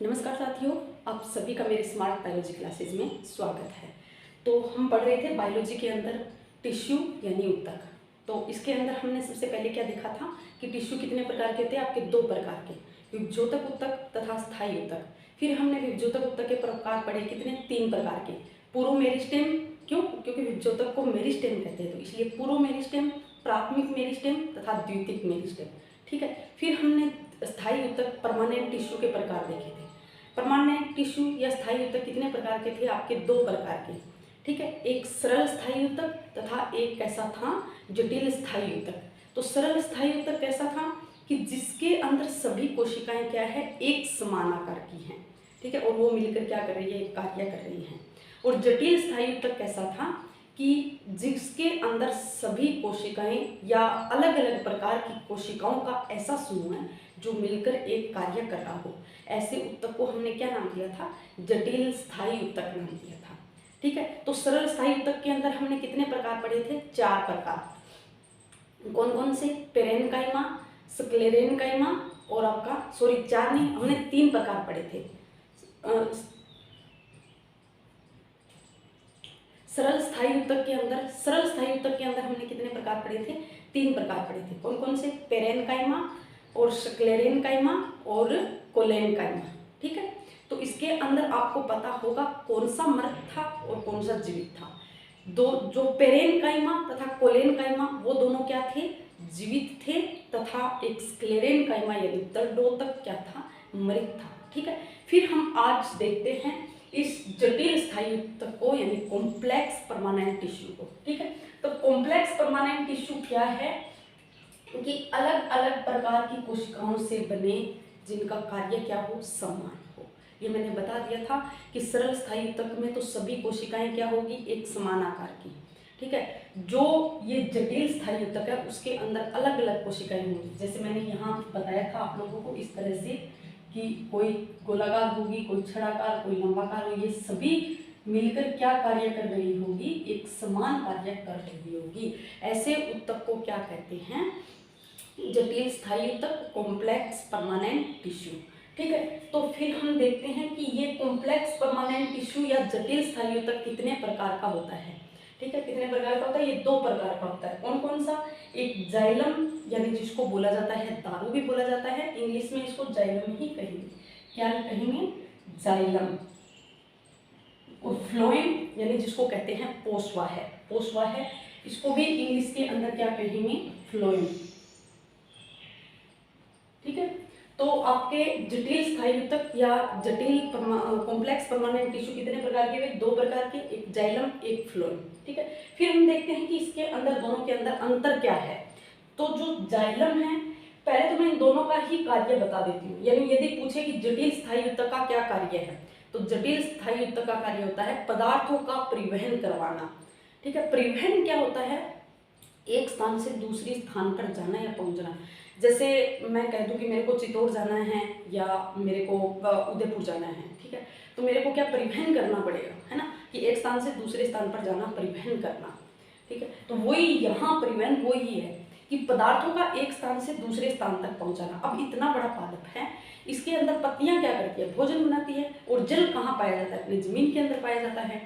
नमस्कार साथियों, आप सभी का मेरे स्मार्ट बायोलॉजी क्लासेज में स्वागत है। तो हम पढ़ रहे थे बायोलॉजी के अंदर टिश्यू यानी ऊतक। तो इसके अंदर हमने सबसे पहले क्या देखा था कि टिश्यू कितने प्रकार के थे, आपके दो प्रकार के, विभज्योतक ऊतक तथा स्थायी ऊतक। फिर हमने विभज्योतक ऊतक के प्रकार पढ़े कितने, तीन प्रकार के। पूर्व मेरिस्टेम, क्यों? क्योंकि विभज्योतक को मेरिस्टेम कहते हैं, तो इसलिए पूर्व मेरिस्टेम, प्राथमिक मेरिस्टेम तथा द्वितीयक मेरिस्टेम। ठीक है। फिर हमने स्थायी ऊतक परमानेंट टिश्यू के प्रकार देखे थे। परमानेंट टिश्यू या स्थायी ऊतक कितने प्रकार के थे, आपके दो प्रकार के। ठीक है, एक सरल स्थायी ऊतक तथा एक कैसा था, जटिल स्थायी ऊतक। तो सरल स्थायी ऊतक कैसा था कि जिसके अंदर सभी कोशिकाएं क्या है, एक समान आकार की हैं। ठीक है, और वो मिलकर क्या कर रही है, कार्य कर रही हैं। और जटिल स्थायी ऊतक कैसा था कि जिसके अंदर सभी कोशिकाएं या अलग अलग प्रकार की कोशिकाओं का ऐसा समूह है जो मिलकर एक कार्य कर रहा हो। ऐसे ऊतक को हमने क्या नाम दिया था, जटिल स्थायी ऊतक नाम दिया था। ठीक है। तो सरल स्थायी ऊतक के अंदर हमने कितने प्रकार पढ़े थे, चार प्रकार। कौन कौन से, पेरेनकाइमा, स्क्लेरेनकाइमा और आपका चार नहीं, हमने तीन प्रकार पढ़े थे। सरल स्थायी ऊतक के अंदर हमने कितने प्रकार पढ़े थे, तीन प्रकार पढ़े थे। कौन कौन से, पेरेनकाइमा और स्क्लेरेनकाइमा और कोलेनकाइमा। ठीक है। तो इसके अंदर आपको पता होगा कौन सा मृत था और कौन सा जीवित था। दो जो पेरेनकाइमा तथा कोलेनकाइमा वो दोनों क्या थे, जीवित थे, तथा एक स्क्लेरेनकाइमा यानी दंडोतक क्या था, मृत था। ठीक है। फिर हम आज देखते हैं इस जटिल स्थायी ऊतक को यानी कॉम्प्लेक्स परमानेंट टिश्यू को। ठीक है। तो कॉम्प्लेक्स परमानेंट टिश्यू क्या है कि अलग अलग प्रकार की कोशिकाओं से बने जिनका कार्य क्या हो, समान हो। ये मैंने बता दिया था कि सरल स्थायी ऊतक में तो सभी कोशिकाएं क्या होगी, एक समान आकार की। ठीक है। जो ये जटिल स्थायी ऊतक है उसके अंदर अलग अलग कोशिकाएं होंगी। जैसे मैंने यहाँ बताया था आप लोगों को इस तरह से कि कोई गोलाकार होगी, कोई छड़ाकार, कोई लंबाकार होगी, ये सभी मिलकर क्या कार्य कर रही होगी, एक समान कार्य कर रही होगी। ऐसे ऊतक को क्या कहते हैं, जटिल स्थायी ऊतक, कॉम्प्लेक्स परमानेंट टिश्यू। ठीक है। तो फिर हम देखते हैं कि ये कॉम्प्लेक्स परमानेंट टिश्यू या जटिल स्थायी ऊतक कितने प्रकार का होता है। ठीक है, कितने प्रकार का होता है, ये दो प्रकार का होता है। कौन कौन सा, एक जाइलम यानी जिसको बोला जाता है दारू भी बोला जाता है, इंग्लिश में इसको जाइलम ही कहेंगे। क्या कहेंगे, जाइलम। और फ्लोएम यानी जिसको कहते हैं पोस्वा है, इसको भी इंग्लिश के अंदर क्या कहेंगे, फ्लोएम। ठीक है। तो आपके जटिल स्थायी ऊतक या जटिल कॉम्प्लेक्स परमानेंट टिश्यू कितने प्रकार के हुए, दो प्रकार के, एक जाइलम एक फ्लोएम। ठीक है। फिर हम देखते हैं कि इसके अंदर दोनों के अंदर अंतर क्या है। तो जो जाइलम है, पहले तो मैं इन दोनों का ही कार्य बता देती हूँ। यानी यदि पूछे कि जटिल स्थायी ऊतक का क्या कार्य है, तो जटिल स्थायी ऊतक का कार्य होता है पदार्थों का परिवहन करवाना। ठीक है। परिवहन क्या होता है, एक स्थान से दूसरी स्थान पर जाना या पहुंचना। जैसे मैं कह दूं कि मेरे को चित्तौड़ जाना है या मेरे को उदयपुर जाना है। ठीक है। तो मेरे को क्या परिवहन करना पड़ेगा, है ना, कि एक स्थान से दूसरे स्थान पर जाना, परिवहन करना। ठीक है। तो वही यहाँ परिवहन वही है कि पदार्थों का एक स्थान से दूसरे स्थान तक पहुंचाना। अब इतना बड़ा पादप है, इसके अंदर पत्तियां क्या करती है, भोजन बनाती है। और जल कहाँ पाया जाता है, अपनी जमीन के अंदर पाया जाता है।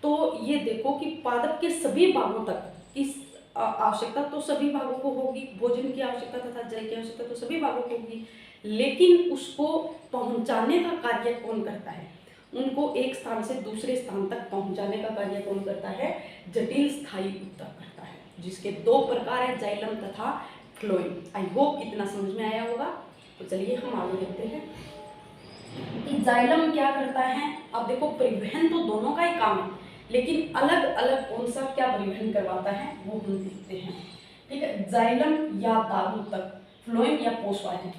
तो ये देखो कि पादप के सभी भागों तक इस आवश्यकता तो सभी भागों को होगी, भोजन की आवश्यकता तथा जल की आवश्यकता तो सभी भागों को होगी, लेकिन उसको पहुंचाने का कार्य कौन करता है, उनको एक स्थान से दूसरे स्थान तक पहुंचाने का कार्य कौन करता है, जटिल स्थायी ऊतक करता है, जिसके दो प्रकार है, जाइलम तथा फ्लोएम। आई होप इतना समझ में आया होगा। तो चलिए हम आगे देखते हैं कि जाइलम क्या करता है। अब देखो परिवहन तो दोनों का ही काम है, लेकिन अलग अलग कौन सा क्या परिवहन करवाता है वो हम देखते हैं। ठीक है। जाइलम या दारू तक, फ्लोएम या पोस्वा है।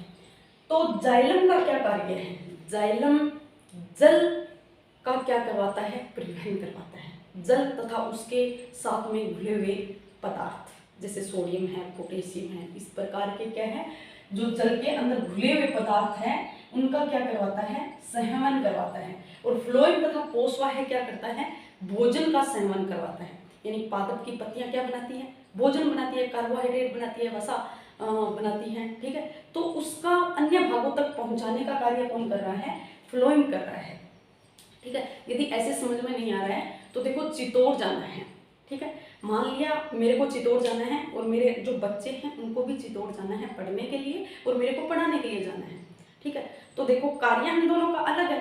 तो जाइलम का क्या कार्य है, जाइलम जल का क्या करवाता है, परिवहन करवाता है। जल तथा उसके साथ में घुले हुए पदार्थ जैसे सोडियम है, पोटेशियम है, इस प्रकार के क्या है, जो जल के अंदर घुले हुए पदार्थ हैं उनका क्या करवाता है, सहवन करवाता है। और फ्लोएम तथा पोस्वा है क्या करता है, भोजन का सहवन करवाता है। यानी पादप की पत्तियां क्या बनाती हैं, भोजन बनाती है, कार्बोहाइड्रेट बनाती है, वसा बनाती हैं। ठीक है। तो उसका अन्य भागों तक पहुंचाने का कार्य कौन कर रहा है, फ्लोइम कर रहा है, ठीक है। यदि ऐसे समझ में नहीं आ रहा है तो देखो चित्तौड़ जाना है, ठीक है। मान लिया मेरे को चित्तौड़ जाना है और मेरे जो बच्चे हैं उनको भी चित्तौड़ जाना है पढ़ने के लिए और मेरे को पढ़ाने के लिए जाना है, ठीक है। तो देखो कार्य हम दोनों का अलग है,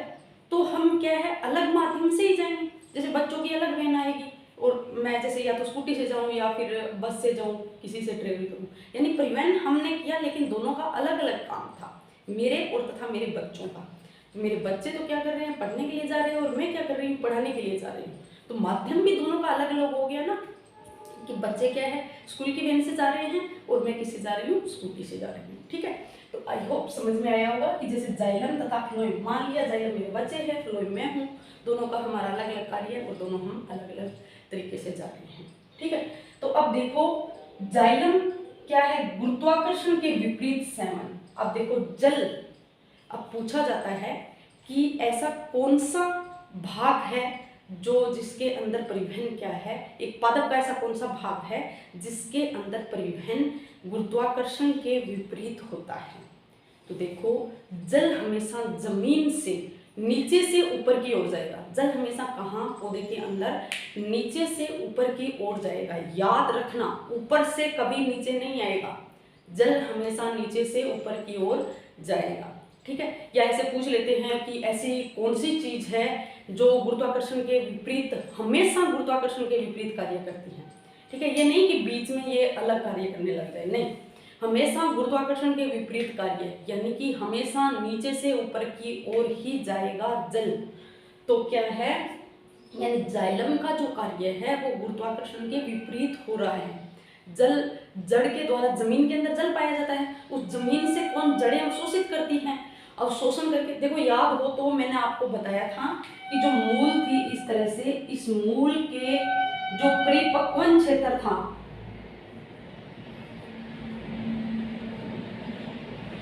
तो हम क्या है अलग माध्यम से ही जाएंगे। जैसे बच्चों की अलग वैन आएगी और मैं जैसे या तो स्कूटी से जाऊँ या फिर बस से जाऊँ, किसी से ट्रेवल करूँ, यानी परिवहन हमने किया लेकिन दोनों का अलग अलग काम था, मेरे और तथा मेरे बच्चों का। मेरे बच्चे तो क्या कर रहे हैं पढ़ने के लिए जा रहे हैं और मैं क्या कर रही हूँ पढ़ाने के लिए जा रही हूँ, तो माध्यम भी दोनों का अलग अलग हो गया ना, कि बच्चे क्या है स्कूल की वैन से जा रहे हैं और मैं किससे जा रही हूँ स्कूटी से जा रही हूँ, ठीक है। तो आई होप समझ में आया होगा कि जैसे जाइलम तथा फ्लोएम, मान लिया जाइलम मेरे बच्चे हैं, फ्लोएम मैं हूँ, दोनों का हमारा अलग अलग कार्य है और दोनों हम अलग अलग तरीके से जा रहे हैं, ठीक है। तो अब देखो जाइलम क्या है, गुरुत्वाकर्षण के विपरीत संयमन। अब देखो जल, अब पूछा जाता है कि ऐसा कौन सा भाग है जो जिसके अंदर परिवहन क्या है, एक पादप का ऐसा कौन सा भाग है जिसके अंदर परिवहन गुरुत्वाकर्षण के विपरीत होता है। तो देखो जल हमेशा जमीन से नीचे से ऊपर की ओर जाएगा। जल हमेशा कहाँ, पौधे के अंदर नीचे से ऊपर की ओर जाएगा। याद रखना ऊपर से कभी नीचे नहीं आएगा, जल हमेशा नीचे से ऊपर की ओर जाएगा, ठीक है। या ऐसे पूछ लेते हैं कि ऐसी कौन सी चीज है जो गुरुत्वाकर्षण के विपरीत, हमेशा गुरुत्वाकर्षण के विपरीत कार्य करती है, ठीक है। ये नहीं कि बीच में ये अलग कार्य करने लग जाए, नहीं, हमेशा गुरुत्वाकर्षण के विपरीत कार्य, यानी कि हमेशा नीचे से ऊपर की ओर ही जाएगा जल। तो क्या है, यानी जाइलम का जो कार्य है वो गुरुत्वाकर्षण के विपरीत हो रहा है। जल, जड़ के द्वारा जमीन के अंदर जल पाया जाता है, उस जमीन से कौन जड़ें अवशोषित करती हैं, अवशोषण करके। देखो याद हो तो मैंने आपको बताया था कि जो मूल थी इस तरह से, इस मूल के जो परिपक्वन क्षेत्र था,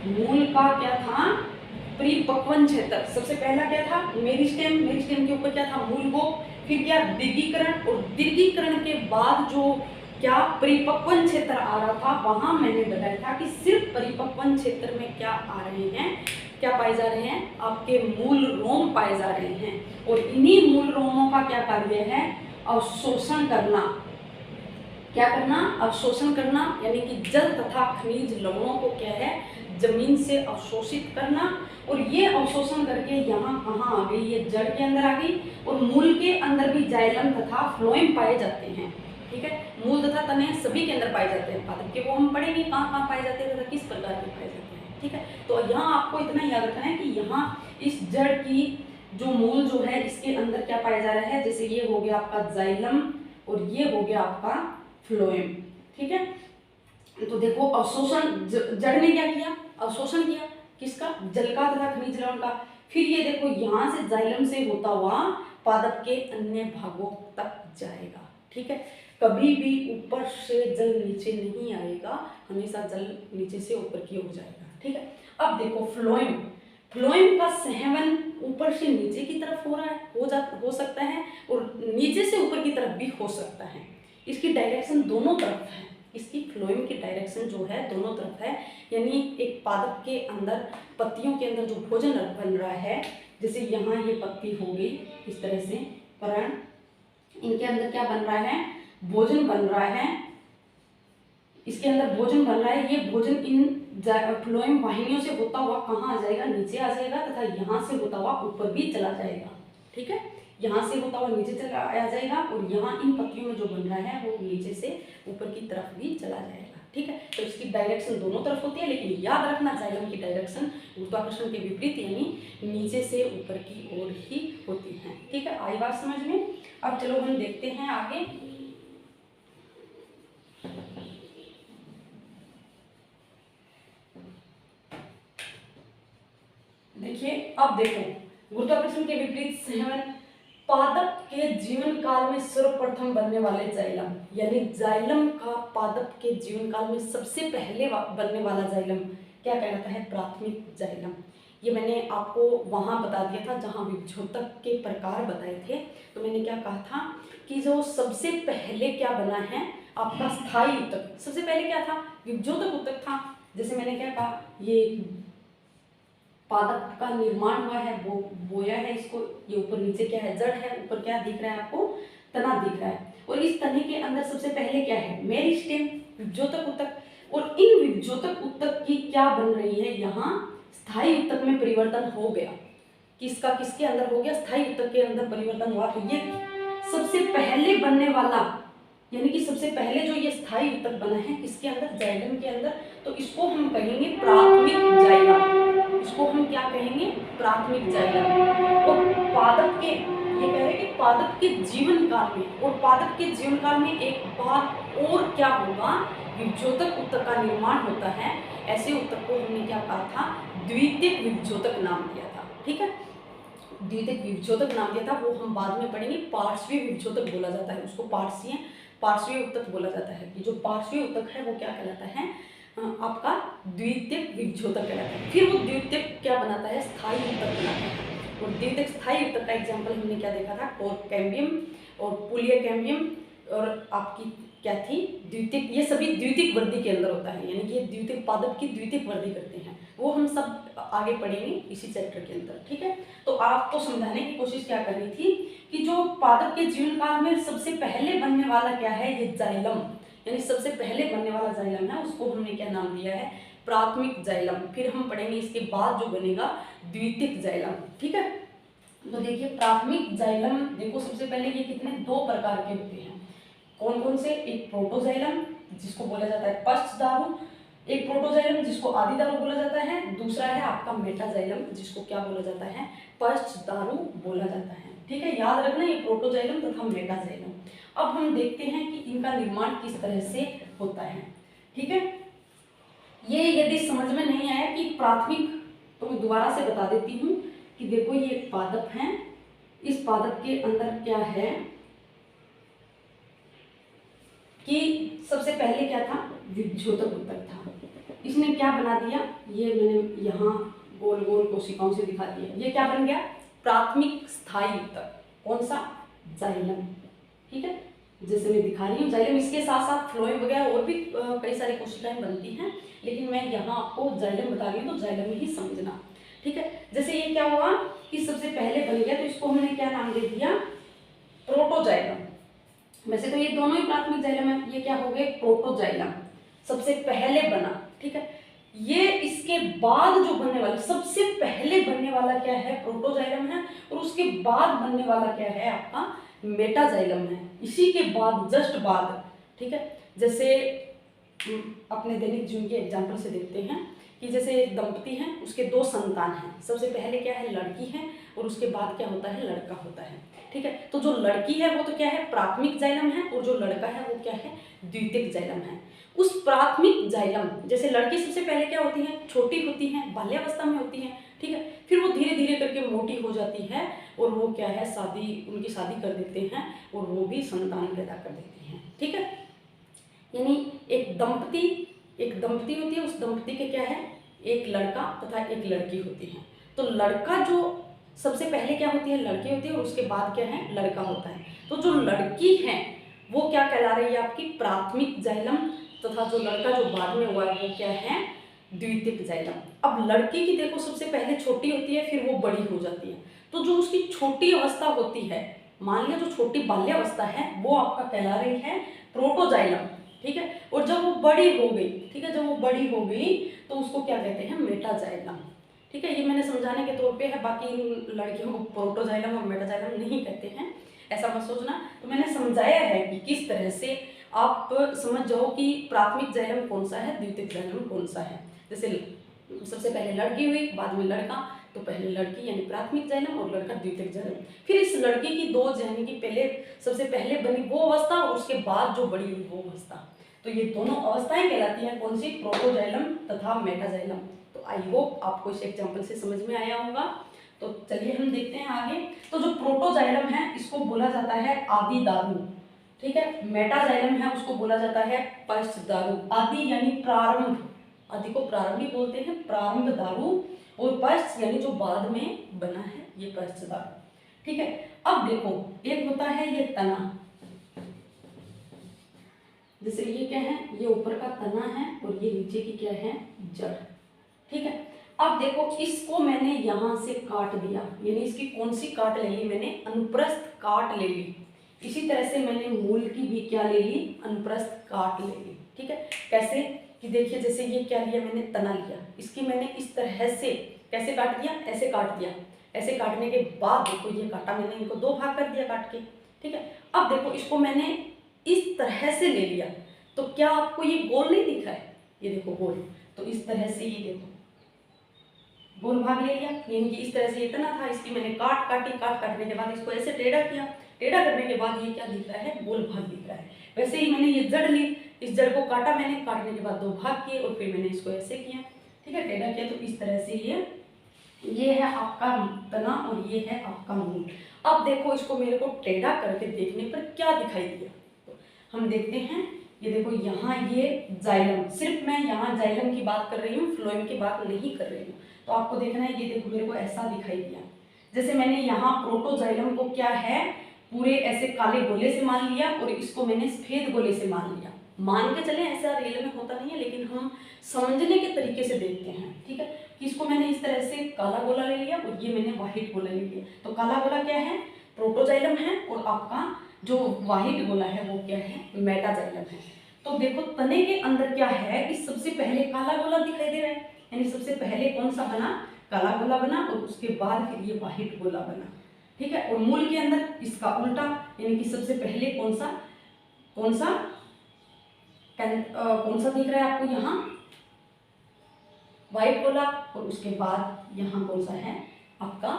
मूल का क्या था परिपक्वन क्षेत्र, सबसे पहला क्या था मेरिस्टेम, मेरिस्टेम के ऊपर क्या था मूल को, फिर क्या दीर्घीकरण, और दीर्घीकरण के बाद जो क्या परिपक्वन क्षेत्र आ रहा था, वहां मैंने बताया था कि सिर्फ परिपक्वन क्षेत्र में क्या आ रहे हैं, क्या पाए जा रहे हैं, आपके मूल रोम पाए जा रहे हैं। और इन्हीं मूल रोमों का क्या कार्य है, अवशोषण करना। क्या करना, अवशोषण करना, यानी कि जल तथा खनिज लवणों को क्या है जमीन से अवशोषित करना। और ये अवशोषण करके यहाँ कहाँ आ गई, ये जड़ के अंदर आ गई। और मूल के अंदर भी जाइलम तथा फ्लोएम पाए जाते हैं, ठीक है। मूल तथा तने सभी के अंदर पाए जाते हैं पादप के, वो हम पढ़ेंगे कहाँ कहाँ पाए जाते हैं तथा किस प्रकार के पाए जाते हैं, ठीक है। तो यहाँ आपको इतना याद रखना है कि यहाँ इस जड़ की जो मूल जो है इसके अंदर क्या पाया जा रहा है, जैसे ये हो गया आपका जाइलम और ये हो गया आपका फ्लोएम, ठीक है। तो देखो अवशोषण, जड़ ने क्या किया, अवशोषण किया किसका, जल का तथा खनिज लवण का। फिर ये देखो यहाँ से जाइलम से होता हुआ पादप के अन्य भागों तक जाएगा, ठीक है। कभी भी ऊपर से जल नीचे नहीं आएगा, हमेशा जल नीचे से ऊपर की ओर जाएगा, ठीक है। अब देखो फ्लोएम, फ्लोएम का संवहन ऊपर से नीचे की तरफ हो रहा है, हो सकता है, और नीचे से ऊपर की तरफ भी हो सकता है। इसकी डायरेक्शन दोनों तरफ है, इसकी फ्लोएम की डायरेक्शन जो है दोनों तरफ है। यानी एक पादप के अंदर, पत्तियों के अंदर जो भोजन बन रहा है, जैसे यहाँ ये पत्ती हो गई इस तरह से, पराग, इनके अंदर क्या बन रहा है, भोजन बन रहा है, इसके अंदर भोजन बन रहा है। ये भोजन इन फ्लोएम वाहिनियों से होता हुआ कहाँ आ जाएगा, नीचे आ जाएगा, तथा यहाँ से होता हुआ ऊपर भी चला जाएगा, ठीक है। यहाँ से होता हुआ नीचे चला आ जाएगा और यहाँ इन पत्तियों में जो बन रहा है वो नीचे से ऊपर की तरफ भी चला जाएगा, ठीक है। तो इसकी डायरेक्शन दोनों तरफ होती है, लेकिन याद रखना जाइलम की डायरेक्शन गुरुत्वाकर्षण के विपरीत यानी नीचे से ऊपर की ओर ही होती है, ठीक है। आई बात समझ में। अब चलो हम देखते हैं आगे। देखिए अब देखो गुरुत्वाकर्षण के विपरीत संवहन, पादप के जीवन काल में सर्वप्रथम बनने वाले जाइलम, यानी जाइलम का पादप के जीवन काल में सबसे पहले बनने वाला जाइलम क्या कहलाता है, प्राथमिक जाइलम। ये मैंने आपको वहां बता दिया था जहां विभ्योतक के प्रकार बताए थे। तो मैंने क्या कहा था कि जो सबसे पहले क्या बना है आपका स्थायी ऊतक, सबसे पहले क्या था विभ्योतक ऊतक था। जैसे मैंने क्या कहा, ये पादप का निर्माण हुआ है, वो बोया है इसको। ये ऊपर नीचे क्या है, जड़ है, ऊपर क्या दिख रहा है आपको, तना दिख रहा है। और इस तने के अंदर सबसे पहले क्या है, मेरिस्टेम, विभ्जोतक ऊतक। और इन विभ्जोतक ऊतक की क्या बन रही है, यहाँ स्थायी ऊतक में परिवर्तन हो गया। किसका किसके अंदर हो गया, स्थायी ऊतक के अंदर परिवर्तन हुआ। तो ये सबसे पहले बनने वाला, यानी कि सबसे पहले जो ये स्थायी ऊतक बना है किसके अंदर, जाइलम के अंदर। तो इसको हम कहेंगे प्राथमिक जाइलम। इसको हम क्या कहेंगे, प्राथमिक जाइलम। और पादप के, ये कह रहे हैं कि पादप के जीवन काल में, और पादप के जीवन काल में एक बार और क्या होगा, विभ्जोतक ऊतक का निर्माण होता है। ऐसे ऊतक को हमने क्या कहा था, द्वितीयक विभ्जोतक नाम दिया था। ठीक है, द्वितीयक विभ्जोतक नाम दिया था, वो हम बाद में पढ़ेंगे। पार्श्वीय विभ्जोतक बोला जाता है उसको, पार्श्वीय ऊतक बोला जाता है। कि जो पार्श्वीय ऊतक है वो क्या कहलाता है, आपका द्वितीयक विभ्जोतक कहलाता है। फिर वो द्वितीयक क्या बनाता है, स्थायी ऊतक बनाता है। और द्वितीयक स्थायी ऊतक का एग्जाम्पल हमने क्या देखा था, कोरकेम्बियम और पुलियकेम्बियम, और आपकी क्या थी, द्वितीयक। ये सभी द्वितीयक वृद्धि के अंदर होता है, यानी कि ये द्वितीयक पादप की द्वितीयक वृद्धि करते हैं। वो हम सब आगे पढ़ेंगे इसी चैप्टर के अंदर। ठीक है, तो आपको समझाने की कोशिश क्या कर रही थी कि जो पादप के जीवन काल में सबसे पहले बनने वाला क्या है, ये जाइलम, यानी सबसे पहले बनने वाला जाइलम है, उसको हमने क्या नाम दिया है, प्राथमिक जाइलम। फिर हम पढ़ेंगे इसके बाद जो बनेगा द्वितीयक जाइलम। ठीक है, तो देखिए प्राथमिक जाइलम, देखो सबसे पहले ये कितने, दो प्रकार के होते हैं। कौन कौन से, एक प्रोटोजाइलम जिसको बोला जाता है पश्चदारु, एक प्रोटोजाइलम जिसको आदिदारु बोला जाता है, दूसरा है आपका मेटाजाइलम जिसको क्या बोला जाता है, पश्चदारु बोला जाता है। ठीक है, याद रखना ये प्रोटोजाइलम तथा मेटाजाइलम। अब हम देखते हैं कि इनका निर्माण किस तरह से होता है। ठीक है, ये यदि समझ में नहीं आया कि प्राथमिक, तो मैं दोबारा से बता देती हूँ कि देखो ये पादप है, इस पादप के अंदर क्या है कि सबसे पहले क्या था, विभ्जोतक ऊतक था। इसने क्या बना दिया, ये मैंने यहाँ गोल गोल कोशिकाओं से दिखा दिया, ये क्या बन गया, प्राथमिक स्थायी ऊतक। कौन सा, जाइलम। ठीक है, जैसे मैं दिखा रही हूँ जाइलम, इसके साथ साथ फ्लोएम वगैरह और भी कई सारी कोशिकाएं बनती हैं, लेकिन मैं यहाँ आपको जाइलम बता रही हूँ, तो जाइलम ही समझना। ठीक है, जैसे ये क्या हुआ कि सबसे पहले बन गया, तो इसको हमने क्या नाम दे दिया, प्रोटोजाइलम। वैसे तो ये दोनों ही प्राथमिक जाइलम है, ये क्या हो गए, प्रोटोजाइलम, सबसे पहले बना। ठीक है, ये इसके बाद जो बनने वाला, सबसे पहले बनने वाला क्या है, प्रोटोजाइलम है, और उसके बाद बनने वाला क्या है, आपका मेटाजाइलम है, इसी के बाद, जस्ट बाद। ठीक है, जैसे अपने दैनिक जीवन के एग्जाम्पल से देखते हैं कि जैसे एक दंपति हैं, उसके दो संतान हैं, सबसे पहले क्या है, लड़की है, और उसके बाद क्या होता है, लड़का होता है। ठीक है, तो जो लड़की है वो तो क्या है, प्राथमिक जाइलम है, और जो लड़का है वो क्या है, द्वितीयक जाइलम है। उस प्राथमिक जाइलम, जैसे लड़की सबसे पहले क्या होती है, छोटी होती है, बाल्यावस्था में होती है। ठीक है, फिर वो धीरे धीरे करके मोटी हो जाती है, और वो क्या है, उनकी शादी कर देते हैं, और वो भी संतान पैदा कर देते हैं। ठीक है, यानी एक दंपति होती है, उस दंपति के क्या है, एक लड़का तथा एक लड़की होती है। तो लड़का जो सबसे पहले क्या होती है, लड़की होती है, और उसके बाद क्या है, लड़का होता है। तो जो लड़की है वो क्या कहला रही है, आपकी प्राथमिक जाइलम, तथा जो लड़का जो बाद में हुआ है वो क्या है, द्वितीयक जाइलम। अब लड़की की देखो सबसे पहले छोटी होती है, फिर वो बड़ी हो जाती है। तो जो उसकी छोटी अवस्था होती है, मान लिया जो छोटी बाल्यावस्था है, वो आपका कहला रही है प्रोटोजाइलम। ठीक है, और जब वो बड़ी हो गई, ठीक है, जब वो बड़ी हो गई तो उसको क्या कहते हैं, मेटाजाइलम। ठीक है, ये मैंने समझाने के तौर पे है, बाकी इन लड़कियों को प्रोटोजाइलम और मेटाजाइलम नहीं कहते हैं, ऐसा मत सोचना। तो मैंने समझाया है कि किस तरह से आप समझ जाओ कि प्राथमिक जाइलम कौन सा है, द्वितीयक जाइलम कौन सा है। जैसे सबसे पहले लड़की हुई, बाद में लड़का, तो पहले लड़की यानी प्राथमिक जाइलम, और लड़का द्वितीयक जाइलम। फिर इस लड़की की दो, यानी कि पहले सबसे पहले बनी वो अवस्था, और उसके बाद जो बड़ी हुई वो अवस्था। तो ये दोनों अवस्थाएं कहलाती हैं कौन सी, प्रोटोजाइलम तथा मेटाजाइलम। तो आई होप आपको इस एग्जाम्पल से समझ में आया होगा। तो चलिए हम देखते हैं आगे। तो जो प्रोटोजाइलम है इसको बोला जाता है आदिदारु। ठीक है, मेटाजाइलम है उसको बोला जाता है पश्चदारु। आदि यानी प्रारंभ, आदि को प्रारंभी बोलते हैं, प्रारंभ दारु, और पश्च यानी जो बाद में बना है, ये पश्चदारु। ठीक है, अब देखो एक होता है ये तना, जैसे ये क्या है, ये ऊपर का तना है, और ये नीचे की क्या है, जड़। ठीक है, अब देखो इसको मैंने यहाँ से काट दिया, यानी इसकी कौन सी काट ले ली मैंने, अनुप्रस्थ काट ले ली। इसी तरह से मैंने मूल की भी क्या ले ली, अनुप्रस्थ काट ले ली। ठीक है, कैसे कि देखिए जैसे ये क्या लिया मैंने, तना लिया, इसकी मैंने इस तरह से कैसे काट दिया, ऐसे काट दिया। ऐसे काटने के बाद देखो ये काटा मैंने, इनको दो भाग कर दिया काट के। ठीक है, अब देखो इसको मैंने इस तरह से ले लिया, तो क्या आपको ये गोल नहीं दिख रहा है, ये देखो गोल, तो इस तरह से ये देखो गोल भाग ले लिया, यानी कि इस तरह से इतना था, इसकी मैंने काटने के बाद इसको ऐसे टेढ़ा किया, टेढ़ा करने के बाद ये क्या दिख रहा है, गोल भाग दिख रहा है। वैसे ही मैंने ये जड़ ली, इस जड़ को काटा मैंने, काटने के बाद दो भाग किए और फिर मैंने इसको ऐसे किया। ठीक है, टेढ़ा किया, तो इस तरह से ये है आपका तना और ये है आपका मूल। अब देखो इसको मेरे को टेढ़ा करके देखने पर क्या दिखाई दिया, तो हम देखते हैं। ये देखो यहाँ ये जाइलम, सिर्फ मैं यहाँ जाइलम की बात कर रही हूँ, फ्लोएम की बात नहीं कर रही हूँ। तो आपको देखना है, ये देखो मेरे को ऐसा दिखाई दिया, जैसे मैंने यहाँ प्रोटोजाइलम को क्या है, पूरे ऐसे काले गोले से मान लिया और इसको मैंने सफेद गोले से मान लिया। मान के चले, ऐसा रियल में होता नहीं है, लेकिन हम समझने के तरीके से देखते हैं। ठीक है, कि इसको मैंने इस तरह से काला गोला ले लिया और ये मैंने वाइट गोला ले लिया। तो काला गोला क्या है, प्रोटोजाइलम है, और आपका जो वाइट गोला है वो क्या है, मेटाजाइलम है। तो देखो तने के अंदर क्या है, इस सबसे पहले काला गोला दिखाई दे रहा है, यानी सबसे पहले कौन सा बना, काला गोला बना, और उसके बाद फिर ये वाइट गोला बना। ठीक है, और मूल के अंदर इसका उल्टा, यानी कि सबसे पहले कौन सा दिख रहा है आपको, यहाँ व्हाइट गोला, और उसके बाद यहाँ कौन सा है आपका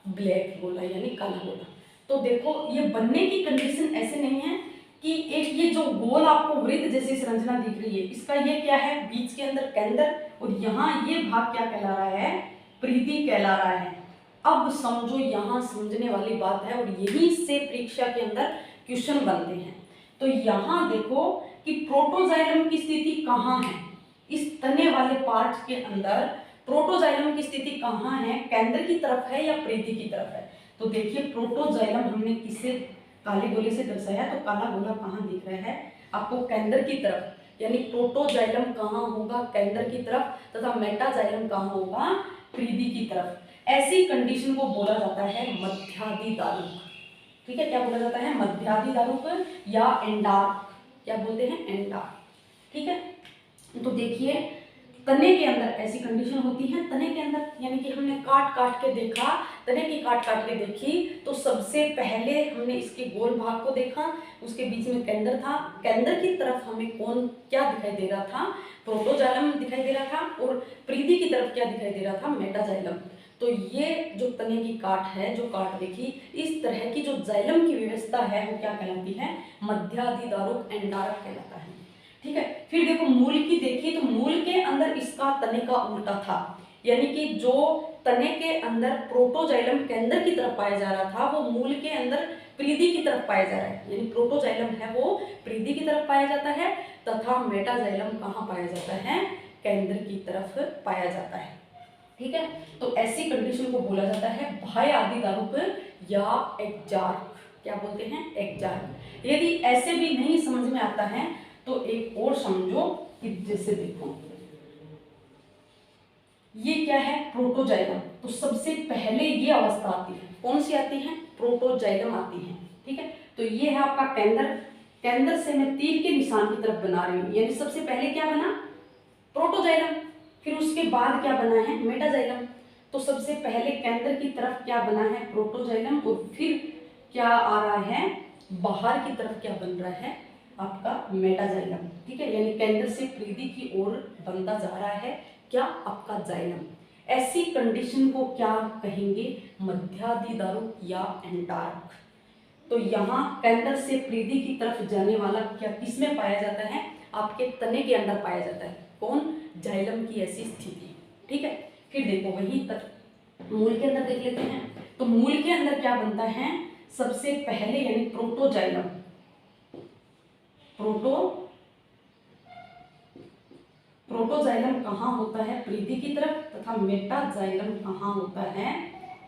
ब्लैक गोला, यानी काला गोला। तो देखो ये बनने की कंडीशन ऐसे नहीं है कि एक ये जो गोल आपको वृत्त जैसी संरचना दिख रही है, इसका ये क्या है, बीच के अंदर केंद्र, और यहाँ ये भाग क्या कहला रहा है, परिधि कहला रहा है। अब समझो, यहाँ समझने वाली बात है, और यही से परीक्षा के अंदर क्वेश्चन बनते हैं। तो यहाँ देखो कि प्रोटोजाइलम की स्थिति कहाँ है, इस तने वाले पार्ट के अंदर प्रोटोजाइलम की स्थिति कहाँ है, केंद्र की तरफ है या परिधि की तरफ है। तो देखिए प्रोटोजाइलम हमने किसे काले गोले से दर्शाया, तो काला गोला कहाँ दिख रहा है आपको, केंद्र की तरफ, यानी प्रोटोजाइलम कहाँ होगा, केंद्र की तरफ, तथा मेटाजाइलम कहाँ होगा, परिधि की तरफ। ऐसी कंडीशन को बोला जाता है मध्यादि दारुक। ठीक है, क्या बोला जाता है, मध्यादि दारुक या एंडार्क, क्या बोलते हैं, एंडार्क। ठीक है, तो देखिए तने के अंदर ऐसी कंडीशन होती है, तने के अंदर, यानी कि हमने काट के देखा, तने की काट के देखी, तो सबसे पहले हमने इसके गोल भाग को देखा, उसके बीच में केंद्र था, केंद्र की तरफ हमें कौन क्या दिखाई दे रहा था, प्रोटोजाइलम दिखाई दे रहा था, और परिधि की तरफ क्या दिखाई दे रहा था, मेटाजाइलम। तो ये जो तने की काट है, जो काट देखी, इस तरह की जो जाइलम की व्यवस्था है वो क्या कहलाती है, मध्यादि दारुक एंडार्क कहलाता है। ठीक है, फिर देखो मूल की देखिए, तो मूल के अंदर इसका तने का उल्टा था, यानी कि जो तने के अंदर प्रोटोजाइलम केंद्र की तरफ पाया जा रहा था, वो मूल के अंदर परिधि की तरफ पाया जा रहा है, यानी प्रोटोजाइलम है वो परिधि की तरफ पाया जाता है, तथा मेटाजाइलम कहाँ पाया जाता है, केंद्र की तरफ पाया जाता है। ठीक है, तो ऐसी कंडीशन को बोला जाता है बाह्य आदि दारुक या एक्जार्क, क्या बोलते हैं, एक्जार्क। यदि ऐसे भी नहीं समझ में आता है तो एक और समझो कि जैसे देखो ये क्या है, प्रोटोजाइलम, तो सबसे पहले ये अवस्था आती है, कौन सी आती है, प्रोटोजाइलम आती है। ठीक है, तो ये है आपका केंद्र, केंद्र से मैं तीर के निशान की तरफ बना रही हूँ, यानी सबसे पहले क्या बना, प्रोटोजाइलम, फिर उसके बाद क्या बना है, मेटाजाइलम। तो सबसे पहले केंद्र की तरफ क्या बना है, प्रोटोजाइलम, और फिर क्या आ रहा है, बाहर की तरफ क्या बन रहा है आपका, मेटाजाइलम। ठीक है, यानी केंद्र से परिधि की ओर बनता जा रहा है क्या, आपका जाइलम। ऐसी कंडीशन को क्या कहेंगे, मध्यादि दारुक या एंडार्क। तो यहाँ केंद्र से परिधि की तरफ जाने वाला क्या किसमें पाया जाता है, आपके तने के अंदर पाया जाता है, कौन, जाइलम की ऐसी स्थिति। ठीक है, फिर देखो वहीं तक मूल के अंदर देख लेते हैं। तो मूल के अंदर क्या बनता है, सबसे पहले यानी प्रोटोजाइलम, प्रोटोजाइलम कहाँ होता है, परिधि की तरफ, तथा मेटाजाइलम कहाँ होता है,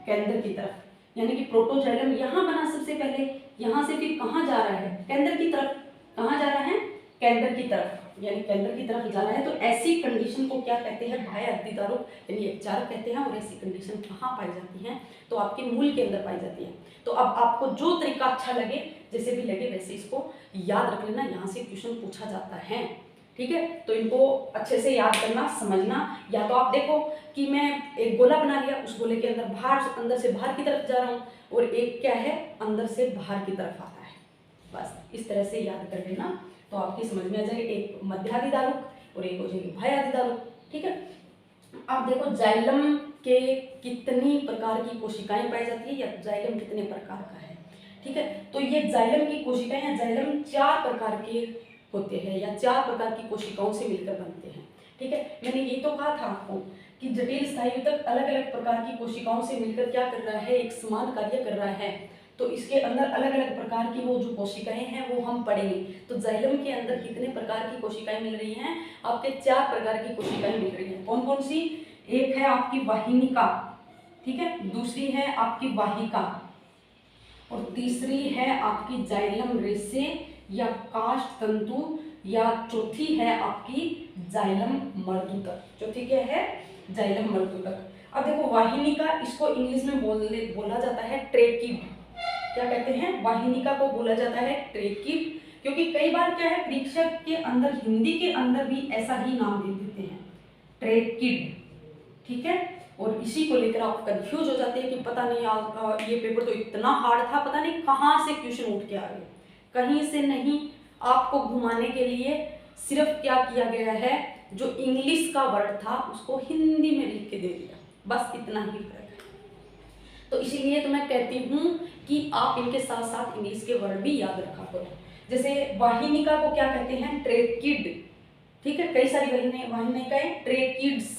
केंद्र की तरफ। यानी कि प्रोटोजाइलम यहाँ बना सबसे पहले, यहाँ से फिर कहाँ जा रहा है, केंद्र की तरफ, कहाँ जा रहा है, केंद्र की तरफ। यानी केंद्र की तरफ जा रहा है, तो ऐसी कंडीशन को क्या कहते हैं, बाह्य अतिदारुक यानी एकचारक कहते हैं। और ऐसी कंडीशन कहाँ पाई जाती है, तो आपके मूल के अंदर पाई जाती है। तो अब आपको जो तरीका अच्छा लगे, जैसे भी लगे वैसे इसको याद रख लेना, यहाँ से क्वेश्चन पूछा जाता है, ठीक है। तो इनको अच्छे से याद करना, समझना। या तो आप देखो कि मैं एक गोला बना लिया, उस गोले के अंदर से बाहर की तरफ जा रहा हूँ, और एक क्या है, अंदर से बाहर की तरफ आता है। बस इस तरह से याद कर लेना, तो आपकी समझ में आ जाएगी। एक मध्याधिदारुक और एक हो जाएगी बाह्याधिदारुक, ठीक है। अब देखो जाइलम के कितनी प्रकार की कोशिकाएं पाई जाती है, या जाइलम कितने प्रकार का है, ठीक है। तो ये जाइलम की कोशिकाएं या जाइलम 4 प्रकार के होते हैं, या 4 प्रकार की कोशिकाओं से मिलकर बनते हैं, ठीक है। मैंने ये तो कहा था आपको कि जटिल स्थायी ऊतक अलग अलग प्रकार की कोशिकाओं से मिलकर क्या कर रहा है, एक समान कार्य कर रहा है। तो इसके अंदर अलग अलग प्रकार की वो जो कोशिकाएं हैं वो हम पढ़ेंगे। तो जाइलम के अंदर कितने प्रकार की कोशिकाएं मिल रही हैं, आपके 4 प्रकार की कोशिकाएं मिल रही हैं। कौन कौन सी, एक है आपकी वाहिनिका, ठीक है, दूसरी है आपकी वाहिका, और तीसरी है आपकी जाइलम रेशे या काष्ठ तंतु, या चौथी है आपकी जाइलम मर्दूतक। चौथी क्या है, जाइलम मर्दूतक। अब देखो वाहिनिका, इसको इंग्लिश में बोला जाता है ट्रेकिड। क्या कहते हैं, वाहिनिका को बोला जाता है ट्रेकिड, क्योंकि कई बार क्या है, परीक्षक के अंदर हिंदी के अंदर भी ऐसा ही नाम दे देते हैं, ट्रेकिड, ठीक है। और इसी को लेकर आप कंफ्यूज हो जाते हैं कि पता नहीं, ये पेपर तो इतना हार्ड था, पता नहीं कहाँ से क्वेश्चन उठ के आ गए। कहीं से नहीं, आपको घुमाने के लिए सिर्फ क्या किया गया है, जो इंग्लिश का वर्ड था उसको हिंदी में लिख के दे दिया, बस इतना ही फर्क है। तो इसीलिए तो मैं कहती हूँ कि आप इनके साथ साथ इंग्लिश के वर्ड भी याद रखा करो। जैसे वाहिनिका को क्या कहते हैं, ट्रेकिड, ठीक है। कई सारी वाहिनिकाएं ट्रेकिड्स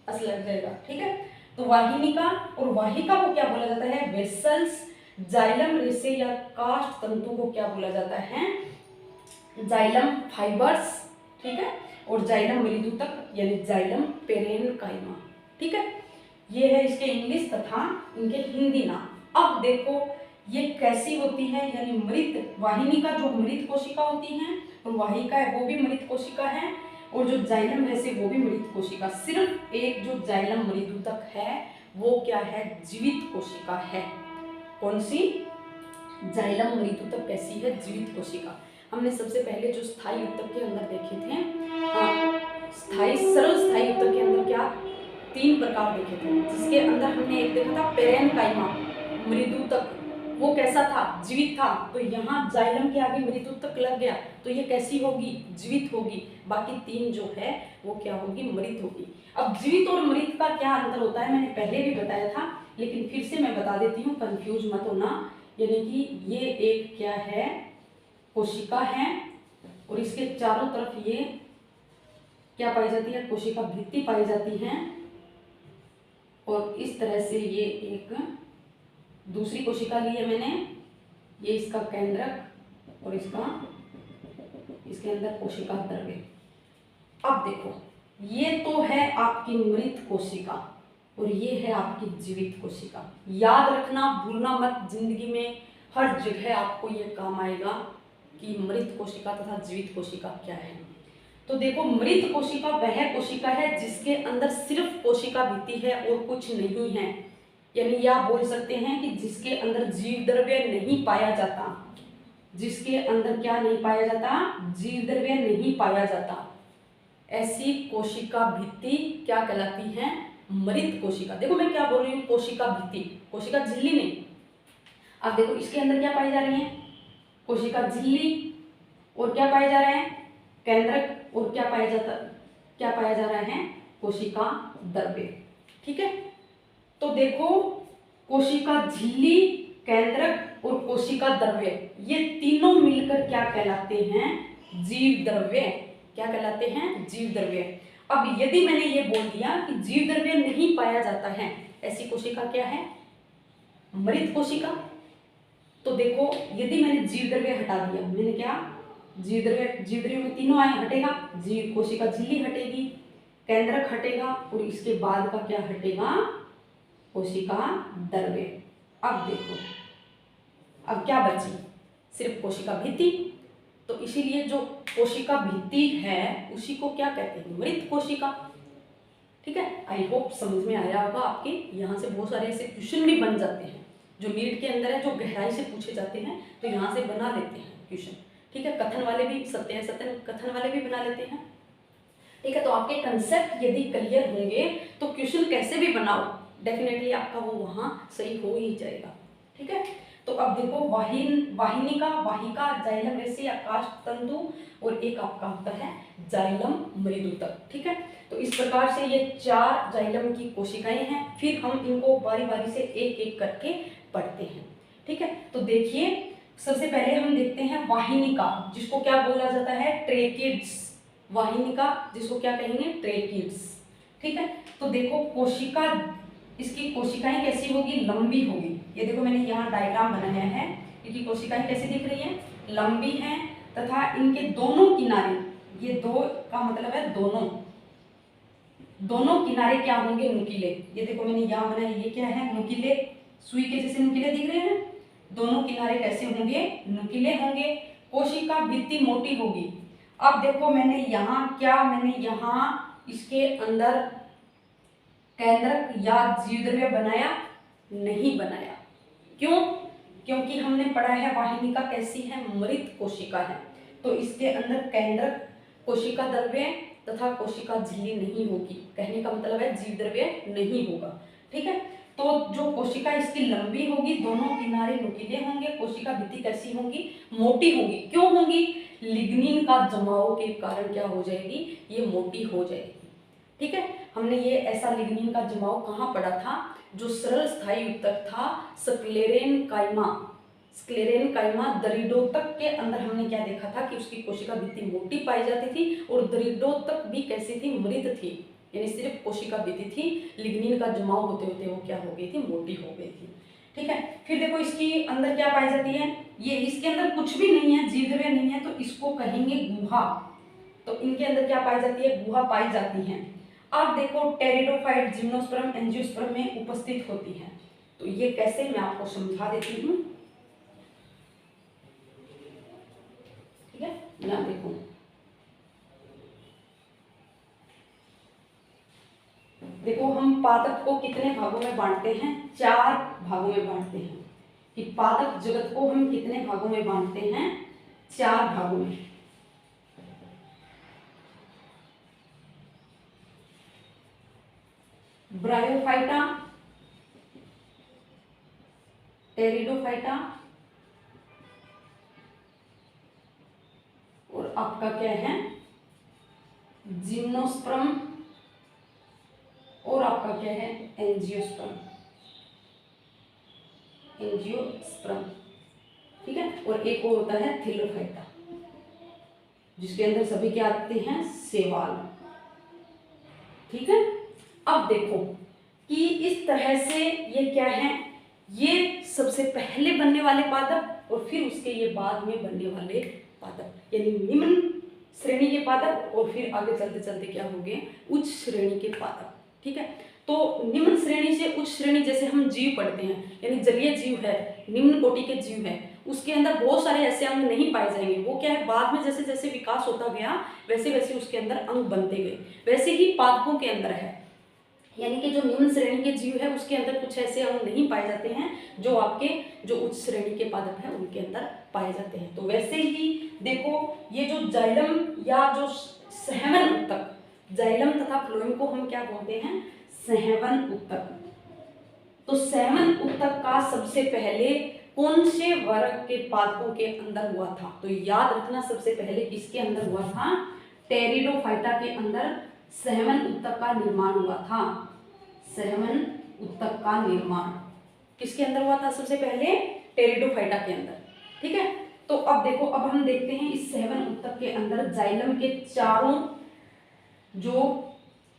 असल लग जाएगा, ठीक है। तो वाहिनिका और वाहिका को क्या बोला जाता है, वेसल्स। जाइलम रेशे या काष्ठ तंतु को क्या बोला जाता है, जाइलम फाइबर्स, ठीक है। और जाइलम मृदुतक यानी जाइलम पेरेनकाइमा, ठीक है। ये है इसके इंग्लिश तथा इनके हिंदी नाम। अब देखो ये कैसी होती है, यानी मृत वाहिनिका जो मृत कोशिका होती हैं, और वाहिका है वो भी मृत कोशिका है, और जो जाइलम रेशे वो भी मृत कोशिका। सिर्फ एक जो जाइलम मृदुतक है वो क्या है, जीवित कोशिका है। कौन सी, जाइलम मृदुतक कैसी है, जीवित कोशिका। हमने सबसे पहले जो स्थायी ऊतक के अंदर देखे थे, सरल स्थायी ऊतक के अंदर क्या 3 प्रकार देखे थे, जिसके अंदर हमने एक देखा था पेरेनकाइमा मृदुतक, वो कैसा था, जीवित था। तो यहाँ जाइलम के आगे मृदुतक लग गया, तो ये कैसी होगी, जीवित होगी। बाकी 3 जो है वो क्या होगी, मृत होगी। अब जीवित और मृत का क्या अंतर होता है, मैंने पहले भी बताया था, लेकिन फिर से मैं बता देती हूँ, कंफ्यूज मत होना। यानी कि ये एक क्या है, कोशिका है, और इसके चारों तरफ ये क्या पाई जाती है, कोशिका भित्ति पाई जाती है, और इस तरह से ये एक दूसरी कोशिका ली है मैंने, ये इसका केंद्रक और इसके अंदर कोशिका द्रव्य। अब देखो ये तो है आपकी मृत कोशिका, और ये है आपकी जीवित कोशिका। याद रखना, भूलना मत, जिंदगी में हर जगह आपको ये काम आएगा कि मृत कोशिका तथा जीवित कोशिका क्या है। तो देखो मृत कोशिका वह कोशिका है जिसके अंदर सिर्फ कोशिका भित्ति है और कुछ नहीं है, यानी ये आप बोल सकते हैं कि जिसके अंदर जीव द्रव्य नहीं पाया जाता, जिसके अंदर क्या नहीं पाया जाता, जीव द्रव्य नहीं पाया जाता, ऐसी कोशिका भित्ति क्या कहलाती है, मृत कोशिका। देखो मैं क्या बोल रही हूँ, कोशिका भित्ति, कोशिका झिल्ली नहीं। अब देखो इसके अंदर क्या पाई जा रही है, कोशिका झिल्ली, और क्या पाए जा रहे हैं, केंद्रक, और क्या पाया जा रहा है, कोशिका द्रव्य, ठीक है। तो देखो कोशिका झिल्ली, केंद्रक और कोशिका द्रव्य, ये तीनों मिलकर क्या कहलाते हैं, जीव द्रव्य। क्या कहलाते हैं, जीव द्रव्य। अब यदि मैंने ये बोल दिया कि जीव द्रव्य नहीं पाया जाता है, ऐसी कोशिका क्या है, मृत कोशिका। तो देखो यदि मैंने जीव द्रव्य हटा दिया, मैंने क्या, जीव द्रव्य में तीनों आए, हटेगा, जीव कोशिका झिल्ली हटेगी, केंद्रक हटेगा, और इसके बाद का क्या हटेगा, कोशिका द्रव्य। अब देखो अब क्या बची, सिर्फ कोशिका भित्ति। तो इसीलिए जो कोशिका भित्ति है उसी को क्या कहते हैं, मृत कोशिका। ठीक है, आई होप समझ में आया होगा आपके। यहाँ से बहुत सारे ऐसे क्वेश्चन भी बन जाते हैं जो नीट के अंदर है, जो गहराई से पूछे जाते हैं, तो यहाँ से बना लेते हैं क्वेश्चन। ठीक है, कथन वाले भी, सत्य सत्य कथन वाले भी बना लेते हैं। ठीक है, तो आपके कंसेप्ट यदि क्लियर होंगे तो क्वेश्चन कैसे भी बनाओ डेफिनेटली आपका वो वहाँ सही हो ही जाएगा। ठीक है, तो अब देखो वाहिनिका, वाहिका, जाइलम ऐसे आकाश तंतु, और एक आपका होता है जाइलम मृदुतक। ठीक है, तो इस प्रकार से ये 4 जाइलम की कोशिकाएं हैं। फिर हम इनको बारी बारी से एक एक करके पढ़ते हैं। ठीक है, तो देखिए सबसे पहले हम देखते हैं वाहिनिका, जिसको क्या बोला जाता है, ट्रेकिड्स। वाहिनिका जिसको क्या कहेंगे, ट्रेकिड्स। ठीक है, तो देखो कोशिका, इसकी कोशिकाएं कैसी होगी, लंबी होगी। ये देखो मैंने यहाँ डायग्राम बनाया है, इनकी कोशिकाएं कैसी दिख रही हैं, लंबी हैं, तथा इनके दोनों किनारे, ये दो का मतलब है दोनों किनारे क्या होंगे, नुकीले। ये देखो मैंने यहाँ बनाया, ये क्या है, नुकीले, सुई के जैसे नुकीले दिख रहे हैं। दोनों किनारे कैसे होंगे, नुकीले होंगे। कोशिका भित्ति मोटी होगी। अब देखो मैंने यहाँ इसके अंदर केंद्रक या जीवद्रव्य बनाया, नहीं बनाया। क्यों? क्योंकि हमने पढ़ा है वाहिनिका कैसी है, मृत कोशिका है, तो इसके अंदर केंद्रक, कोशिका द्रव्य तथा कोशिका झिल्ली नहीं होगी। कहने का मतलब है जीव द्रव्य नहीं होगा। ठीक है, तो जो कोशिका इसकी लंबी होगी, दोनों किनारे नुकीले होंगे, कोशिका भित्ति कैसी होंगी, मोटी होगी। क्यों होंगी, लिग्निन का जमाव के कारण क्या हो जाएगी, ये मोटी हो जाएगी। ठीक है, हमने ये ऐसा लिग्निन का जमाव कहाँ पढ़ा था, जो सरल स्थायी उत्तक था, स्क्लेरेनकाइमा दरिडोतक के अंदर हमने क्या देखा था कि उसकी कोशिका भित्ति मोटी पाई जाती थी, और दरिडोतक भी कैसी थी, मृत थी, यानी सिर्फ कोशिका भित्ति थी, लिग्निन का जमाव होते होते वो क्या हो गई थी, मोटी हो गई थी। ठीक है, फिर देखो इसकी अंदर क्या पाई जाती है, ये इसके अंदर कुछ भी नहीं है, जीवद्रव्य नहीं है, तो इसको कहेंगे गुहा। तो इनके अंदर क्या पाई जाती है, गुहा पाई जाती है। अब देखो टेरिडोफाइट जिम्नोस्पर्म एंजियोस्पर्म में उपस्थित होती है। तो ये कैसे, मैं आपको समझा देती हूँ। ठीक है, यहाँ देखो, देखो हम पादप को कितने भागों में बांटते हैं, 4 भागों में बांटते हैं। कि पादप जगत को हम कितने भागों में बांटते हैं, 4 भागों में। ब्रायोफाइटा, टेरिडोफाइटा, और आपका क्या है, जिम्नोस्पर्म, और आपका क्या है, एंजियोस्पर्म। ठीक है, और एक और होता है थैलोफाइटा, जिसके अंदर सभी क्या आते हैं, शैवाल। ठीक है, अब देखो कि इस तरह से ये क्या है, ये सबसे पहले बनने वाले पादप, और फिर उसके ये बाद में बनने वाले पादप, यानी निम्न श्रेणी के पादप, और फिर आगे चलते चलते क्या हो गए, उच्च श्रेणी के पादप। ठीक है, तो निम्न श्रेणी से उच्च श्रेणी, जैसे हम जीव पढ़ते हैं, यानी जलीय जीव है, निम्न कोटि के जीव है, उसके अंदर बहुत सारे ऐसे अंग नहीं पाए जाएंगे। वो क्या है, बाद में जैसे जैसे विकास होता गया वैसे वैसे उसके अंदर अंग बनते गए। वैसे ही पादपों के अंदर है, यानी कि जो निम्न श्रेणी के जीव है उसके अंदर कुछ ऐसे अंग नहीं पाए जाते हैं जो आपके जो उच्च श्रेणी के पादप है उनके अंदर पाए जाते हैं। तो वैसे ही देखो ये जो जाइलम या जो सहवन उत्तक, जाइलम तथा फ्लोएम को हम क्या बोलते हैं, सहवन उत्तक। तो सहवन उत्तक का सबसे पहले कौन से वर्ग के पादपों के अंदर हुआ था, तो याद रखना सबसे पहले किसके अंदर हुआ था, टेरिडोफाइटा के अंदर सहवन उत्तक का निर्माण हुआ था। सहवन उत्तक का निर्माण किसके अंदर हुआ था, सबसे पहले टेरिडोफाइटा के अंदर। ठीक है, तो अब देखो, अब हम देखते हैं इस सहवन उत्तक के अंदर जाइलम के चारों जो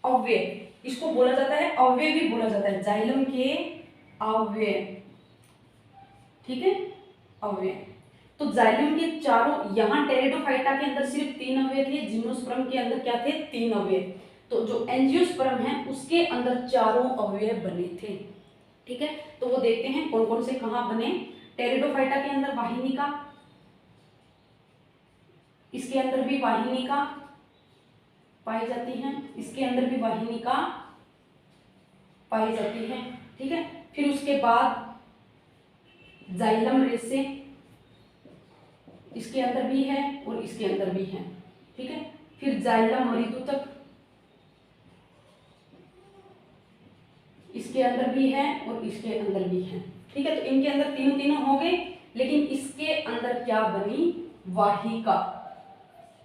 अवयव, इसको बोला जाता है अवयव भी बोला जाता है, जाइलम के अवयव। ठीक है, अवयव। तो जाइलम के चारों, यहाँ टेरिडोफाइटा के अंदर सिर्फ 3 अवयव थे, जिम्नोस्पर्म के अंदर क्या थे, 3 अवयव। तो जो एंजियोस्पर्म है उसके अंदर चारों अवयव बने थे। ठीक है, तो वो देखते हैं कौन कौन से कहाँ बने। टेरिडोफाइटा के अंदर वाहिनिका, इसके अंदर भी वाहिनिका पाई जाती हैं, इसके अंदर भी वाहिनिका पाई जाती है। ठीक है, फिर उसके बाद जाइलम रेसे इसके अंदर भी है और इसके अंदर भी है। ठीक है, फिर जाइलम मृदुतक इसके अंदर भी है और इसके अंदर भी है। ठीक है, तो इनके अंदर तीनों हो गए, लेकिन इसके अंदर क्या बनी? वाहिका।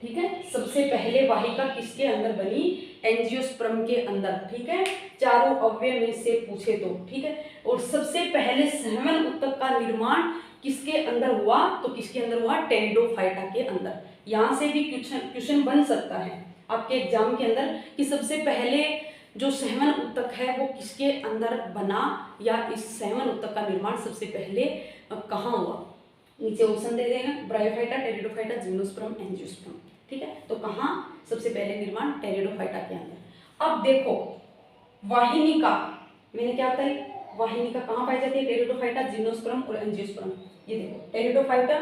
ठीक है, सबसे पहले वाहिका किसके अंदर बनी? एंजियोस्पर्म के अंदर। ठीक है, चारों अवयव में से पूछे तो। ठीक है, और सबसे पहले सहवन ऊतक का निर्माण किसके अंदर हुआ? तो किसके अंदर हुआ? टेरिडोफाइटा के अंदर। यहाँ से भी क्वेश्चन बन सकता है आपके एग्जाम के अंदर कि सबसे पहले जो सहवन ऊतक है वो किसके अंदर बना, या इस सहवन ऊतक का निर्माण सबसे पहले कहाँ हुआ? नीचे ऑप्शन दे देगा, ब्रायोफाइटा, टेरिडोफाइटा, जिम्नोस्पर्म, एंजियोस्पर्म। ठीक है, तो कहाँ सबसे पहले निर्माण? टेरिडोफाइटा के अंदर। अब देखो वाहिनिका, मैंने क्या बताई? वाहिनिका कहाँ पाई जाती है? टेरिडोफाइटा, जिम्नोस्पर्म और एंजियोस्पर्म। ये देखो टेरिडोफाइटा,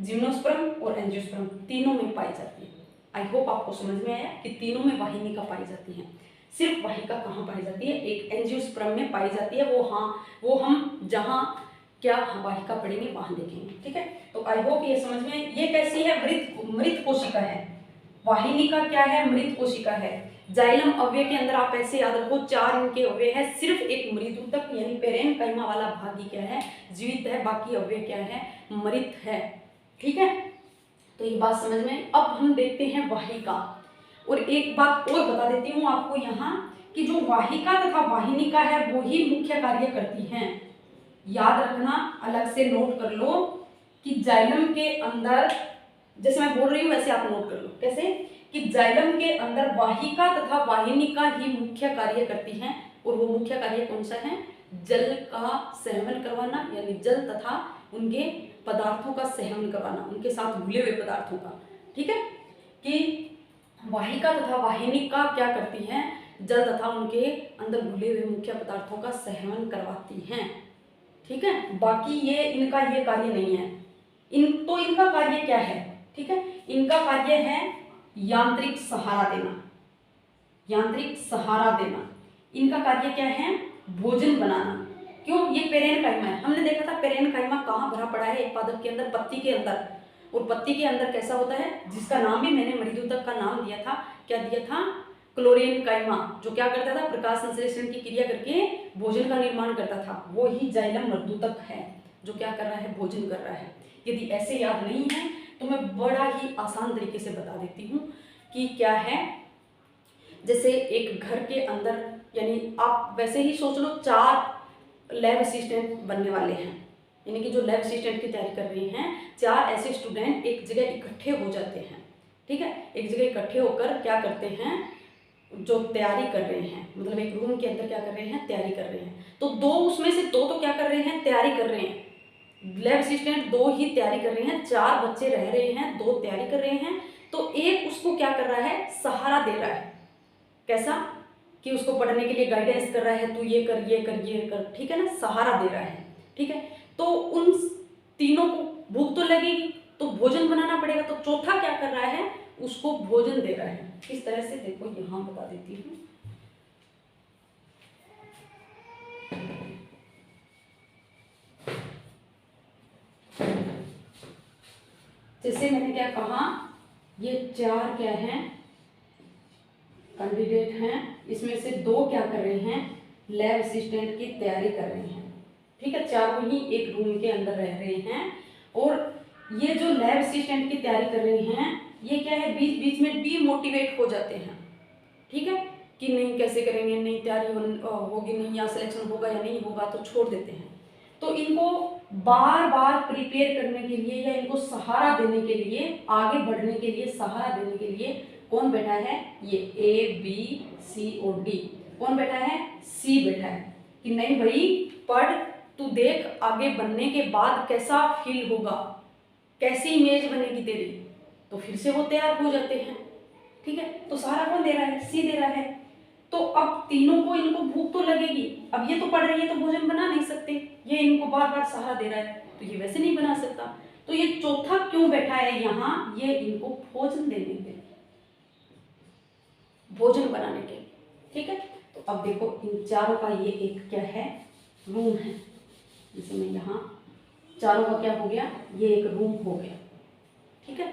जिम्नोस्पर्म और एंजियोस्पर्म तीनों में पाई जाती है। आई होप आपको समझ में आया कि तीनों में वाहिनिका पाई जाती है। सिर्फ वाहिका कहाँ पाई जाती है? एक एंजियोस्पर्म में पाई जाती है। वो हम जहाँ क्या वाहिका पढ़ेंगे वहां देखेंगे। ठीक है, तो आई होप ये समझ में। ये कैसी है? मृत कोशिका है। वाहिनिका क्या है? मृत कोशिका है। जाइलम अवयव के अंदर आप ऐसे याद रखो 4 इनके अवयव है, सिर्फ एक मृदुतक यानी पेरेनकाइमा वाला भाग ही क्या है? जीवित है, बाकी अवयव क्या है? मृत है। ठीक है, तो ये बात समझ में। अब हम देखते हैं वाहिका। और एक बात और बता देती हूँ आपको यहाँ कि जो वाहिका तथा वाहिनिका है वो ही मुख्य कार्य करती हैं। याद रखना, अलग से नोट कर लो कि जाइलम के अंदर, जैसे मैं बोल रही हूँ वैसे आप नोट कर लो। कैसे? कि जाइलम के अंदर वाहिका तथा वाहिनिका ही मुख्य कार्य करती हैं। और वो मुख्य कार्य कौन सा है? जल का सहवन करवाना, यानी जल तथा उनके पदार्थों का सहवन करवाना, उनके साथ घुले हुए पदार्थों का। ठीक है, कि वाहिका तथा वाहिनिका क्या करती हैं? जल तथा उनके अंदर घुले हुए मुख्य पदार्थों का सहवन करवाती हैं। ठीक है, बाकी ये इनका ये कार्य नहीं है। इनका कार्य क्या है? ठीक है, इनका कार्य है यांत्रिक सहारा देना। यांत्रिक सहारा देना इनका कार्य क्या है? भोजन बनाना। क्यों? ये पेरेनकाइमा है। हमने देखा था पेरेनकाइमा कहाँ भरा पड़ा है? एक पादप के अंदर, पत्ती के अंदर। और पत्ती के अंदर कैसा होता है? जिसका नाम भी मैंने मृदुतक का नाम दिया था। क्या दिया था? क्लोरेनकाइमा, जो क्या करता था? प्रकाश संश्लेषण की क्रिया करके भोजन का निर्माण करता था। वो ही जाइलम मृदुतक है जो क्या कर रहा है? भोजन कर रहा है। यदि ऐसे याद नहीं है तो मैं बड़ा ही आसान तरीके से बता देती हूँ कि क्या है। जैसे एक घर के अंदर, यानी आप वैसे ही सोच लो 4 लैब असिस्टेंट बनने वाले हैं, यानी कि जो लैब असिस्टेंट की तैयारी कर रहे हैं, 4 ऐसे स्टूडेंट एक जगह इकट्ठे हो जाते हैं। ठीक है, एक जगह इकट्ठे होकर क्या करते हैं? जो तैयारी कर रहे हैं, मतलब एक रूम के अंदर क्या कर रहे हैं? तैयारी कर रहे हैं। तो 2 उसमें से 2 तो क्या कर रहे हैं? तैयारी कर रहे हैं। लैब असिस्टेंट 2 ही तैयारी कर रहे हैं, 4 बच्चे रह रहे हैं, 2 तैयारी कर रहे हैं। तो एक उसको क्या कर रहा है? सहारा दे रहा है। कैसा? कि उसको पढ़ने के लिए गाइडेंस कर रहा है, तू ये कर, ये कर, ये कर। ठीक है ना, सहारा दे रहा है। ठीक है, तो उन तीनों को भूख तो लगेगी, तो भोजन बनाना पड़ेगा। तो चौथा क्या कर रहा है? उसको भोजन दे रहा है। किस तरह से? देखो यहाँ बता देती हूँ। जैसे मैंने क्या कहा, ये 4 क्या हैं? कैंडिडेट हैं। इसमें से 2 क्या कर रहे हैं? लैब असिस्टेंट की तैयारी कर रहे हैं। ठीक है, चारों ही एक रूम के अंदर रह रहे हैं। और ये जो लैब असिस्टेंट की तैयारी कर रहे हैं, ये क्या है? बीच बीच में डीमोटिवेट हो जाते हैं। ठीक है, कि नहीं कैसे करेंगे, नहीं तैयारी होगी नहीं, या सिलेक्शन होगा या नहीं होगा, तो छोड़ देते हैं। तो इनको बार बार प्रिपेयर करने के लिए, या इनको सहारा देने के लिए, आगे बढ़ने के लिए सहारा देने के लिए कौन बैठा है? ये ABCD। कौन बैठा है? C बैठा है कि नहीं भाई पढ़, तू देख आगे बनने के बाद कैसा फील होगा, कैसी इमेज बनेगी तेरी। तो फिर से वो तैयार हो जाते हैं। ठीक है, तो सहारा कौन दे रहा है? C दे रहा है। तो अब तीनों को, इनको भूख तो लगेगी। अब ये तो पढ़ रही है तो भोजन बना नहीं सकते, ये इनको बार बार सहारा दे रहा है, तो ये वैसे नहीं बना सकता। तो ये चौथा क्यों बैठा है यहाँ, ये इनको भोजन देने के लिए, भोजन बनाने के लिए, ठीक है। तो अब देखो इन चारों का ये एक क्या है, रूम है, जिसमें यहाँ चारों का क्या हो गया, ये एक रूम हो गया, ठीक है।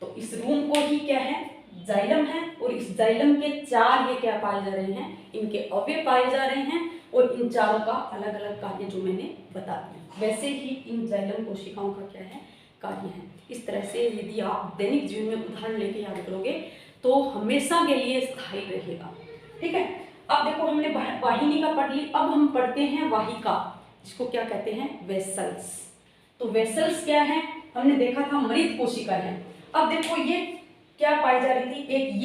तो इस रूम को ही क्या है, जाइलम है, और इस जाइलम के चार ये क्या पाए जा रहे हैं, इनके अवयव पाए जा रहे हैं, और इन चारों का अलग अलग कार्य जो मैंने बता दिया, वैसे ही इन जाइलम कोशिकाओं का क्या है, कार्य है। इस तरह से यदि आप दैनिक जीवन में उदाहरण लेके याद करोगे तो हमेशा के लिए स्थायी रहेगा, ठीक है। अब देखो हमने वाहिनी का पढ़ ली, अब हम पढ़ते हैं वाहिका, जिसको क्या कहते हैं, वेसल्स। तो वेसल्स क्या है, हमने देखा था मृत कोशिका है। अब देखो ये क्या पाई जा रही थी, एक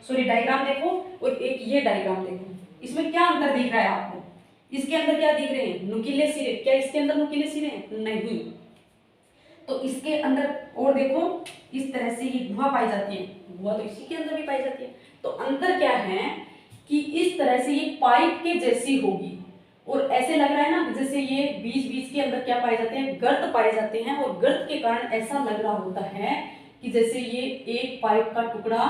ये डायग्राम देखो और एक ये डायग्राम देखो, इसमें क्या अंतर दिख रहा है आपको, इसके अंदर क्या दिख रहे हैं, नुकीले सिरे, क्या इसके अंदर नुकीले सिरे हैं, नहीं। तो इसके अंदर और देखो इस तरह से ये गुहा पाई जाती है, गुहा तो इसी के अंदर भी पाई जाती है। तो अंतर क्या है कि इस तरह से ये पाइप के जैसी होगी, और ऐसे लग रहा है ना जैसे ये बीच बीच के अंदर क्या पाए जाते हैं, गर्त पाए जाते हैं, और गर्त के कारण ऐसा लग रहा होता है कि जैसे ये एक पाइप का टुकड़ा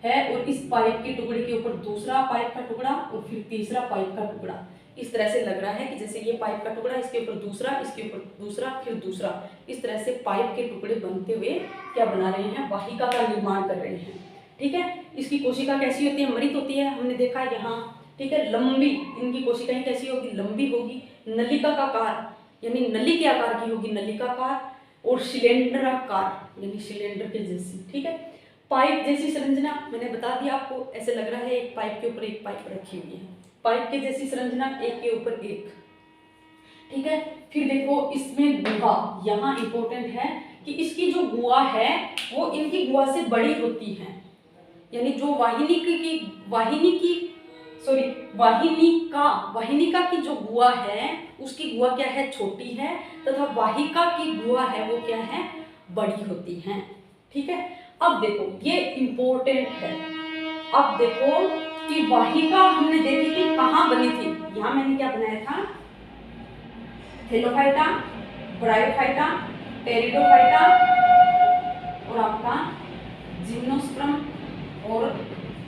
है और इस पाइप के टुकड़े के ऊपर दूसरा पाइप का टुकड़ा और फिर तीसरा पाइप का टुकड़ा, इस तरह से लग रहा है कि जैसे ये पाइप का टुकड़ा, इसके ऊपर दूसरा, इसके ऊपर दूसरा, फिर दूसरा, इस तरह से पाइप के टुकड़े बनते हुए क्या बना रहे हैं, वाहिका का निर्माण कर रहे हैं, ठीक है। इसकी कोशिका कैसी होती है, मृत होती है, हमने देखा यहाँ, ठीक है। लंबी, इनकी कोशिकाएं कैसी होगी, लंबी होगी, नलिका का आकार यानी नली के आकार की होगी, नलिकाकार, और सिलेंडराकार यानी सिलेंडर के जैसी, ठीक है। पाइप जैसी संरचना मैंने बता दिया आपको, ऐसे लग रहा है एक पाइप के ऊपर एक पाइप रखी हुई है, पाइप के जैसी संरचना, एक के ऊपर एक, ठीक है। फिर देखो इसमें गुहा, यहाँ इंपॉर्टेंट है कि इसकी जो गुहा है वो इनकी गुहा से बड़ी होती है, यानी जो वाहिनिका की जो गुहा है उसकी गुहा क्या है, छोटी है, तथा वाहिका की गुहा है वो क्या है, बड़ी होती है, ठीक है। अब देखो ये इंपॉर्टेंट है, अब देखो कि वाहिका हमने देखी थी कहाँ बनी थी, यहाँ मैंने क्या बनाया था, थैलोफाइटा, ब्रायोफाइटा, टेरिडोफाइटा और आपका जिम्नोस्पर्म और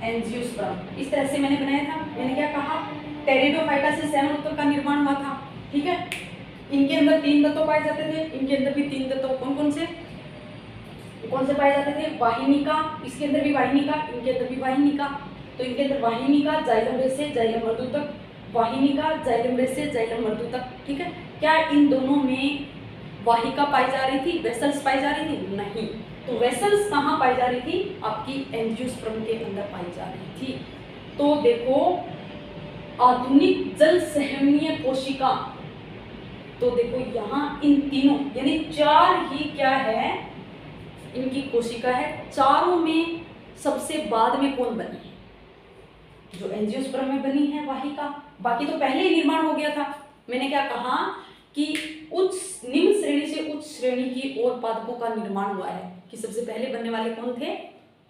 एंजियोस्पर्म, इस तरह से मैंने बनाया था। मैंने क्या कहा, टेरिडोफाइटा से सेमरोत्तक का निर्माण हुआ था, ठीक है। इनके अंदर 3 तत्व पाए जाते थे, इनके अंदर भी 3 तत्व कौन कौन से पाए जाते थे, वाहिनिका, इसके अंदर भी वाहिनिका, इनके अंदर भी वाहिनिका। तो इनके अंदर वाहिनिका, जाइलम रेशे, जाइलम मर्दूतक, वाहिनिका, जाइलम रेशे, जाइलम मर्दूतक, ठीक है। क्या इन दोनों में वाहिका पाई जा रही थी, वेसल्स पाई जा रही थी, नहीं। तो वेसल्स कहाँ पाई जा रही थी, आपकी एंजियोस्पर्म के अंदर पाई जा रही थी। तो देखो आधुनिक जल सहनीय कोशिका, तो देखो यहाँ इन तीनों यानी 4 ही क्या है, इनकी कोशिका है, चारों में सबसे बाद में कौन बनी है, जो एंजियोस्पर्म में बनी है वाहिका, बाकी तो पहले ही निर्माण हो गया था। मैंने क्या कहा कि निम्न श्रेणी से उच्च श्रेणी की और पादपों का निर्माण हुआ है, कि सबसे पहले बनने वाले कौन थे,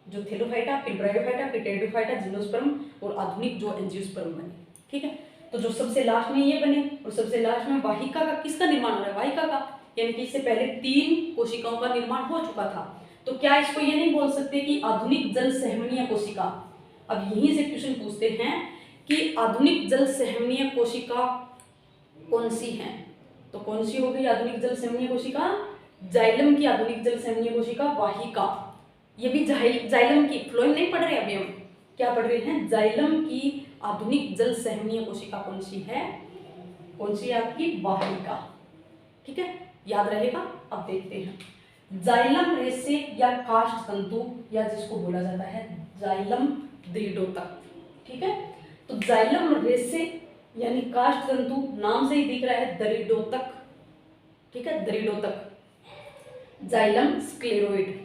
जो थैलोफाइटा, फिर ब्रायोफाइटा, फिर टेरिडोफाइटा, जिम्नोस्पर्म और आधुनिक जो एंजियोस्पर्म बने, ठीक है। तो जो सबसे लास्ट में ये बने और सबसे लास्ट में वाहिका का किसका निर्माण हो रहा है, वाहिका का, यानी कि इससे पहले 3 कोशिकाओं का निर्माण हो चुका था। तो क्या इसको ये नहीं बोल सकते कि आधुनिक जल सहनीय कोशिका। अब यहीं से क्वेश्चन पूछते हैं कि आधुनिक जल सहनीय कोशिका कौन सी है, तो कौन सी हो गई आधुनिक जल सहनीय कोशिका, जाइलम की आधुनिक जल सहनीय कोशिका वाहिका। ये भी जाइलम की, फ्लोएम नहीं पढ़ रहे, अभी हम क्या पढ़ रहे हैं, जाइलम की आधुनिक जल सहनीय कोशिका कौन सी है, कौन सी है आपकी, वाहिका, ठीक है, याद रहेगा। अब देखते हैं जाइलम रेशे या काष्ठ तंतु, या जिसको बोला जाता है जाइलम दृढ़ोतक, ठीक है। तो जाइलम रेशे यानी काष्ठ तंतु, नाम से ही दिख रहा है दृढ़ोतक, ठीक है, दृढ़ोतक। जाइलम स्क्लेरोइड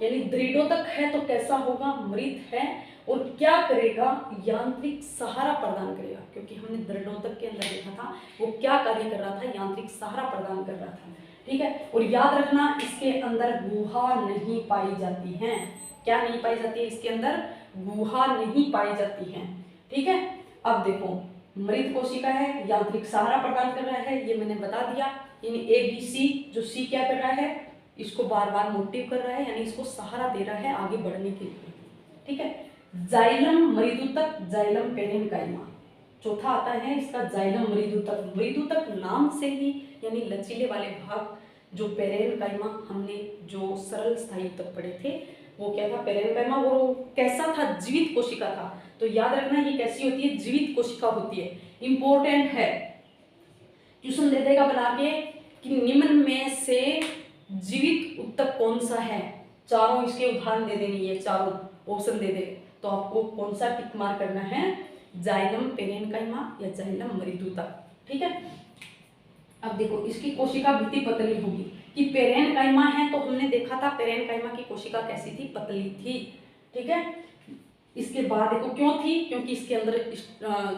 यानी दृढ़ोतक है तो कैसा होगा, मृत है, और क्या करेगा, यांत्रिक सहारा प्रदान करेगा, क्योंकि हमने दृढ़ोतक के अंदर देखा था वो क्या कार्य कर रहा था, यांत्रिक सहारा प्रदान कर रहा था, ठीक है। और याद रखना इसके अंदर गुहा नहीं पाई जाती है, क्या नहीं पाई जाती है, इसके अंदर गुहा नहीं पाई जाती है, ठीक है। अब देखो मृत कोशिका है, यांत्रिक सहारा प्रदान कर रहा है, ये मैंने बता दिया। यानी ABC, जो C क्या कर रहा है, इसको बार बार मोटिव कर रहा है, यानी इसको सहारा दे रहा है आगे बढ़ने के लिए, ठीक है। जाइलम मृदुतक, जाइलम पेरेन्काइमा। चौथा आता है इसका जाइलम मृदुतक। मृदुतक नाम से ही यानी लचीले वाले भाग, जो पेरेन्काइमा हमने जो सरल स्थायी तक पढ़े थे वो क्या था, पेरेन्काइमा। वो कैसा था, जीवित कोशिका था। तो याद रखना ये कैसी होती है, जीवित कोशिका होती है। इंपॉर्टेंट है, क्वेश्चन दे देगा बना के कि निम्न में से जीवित उत्तक कौन सा है। चारों इसके उदाहरण दे देंगे, ये चारों ऑप्शन दे दे, तो आपको कौन सा टिक मार करना है, जाइलम पेरेन्काइमा या जाइलम मृदुतक, ठीक है। अब देखो इसकी कोशिका भित्ति पतली होगी, कि पेरेन्काइमा है तो हमने देखा था पेरेन्काइमा की कोशिका कैसी थी, पतली थी, ठीक है। इसके बाद देखो क्यों थी, क्योंकि इसके अंदर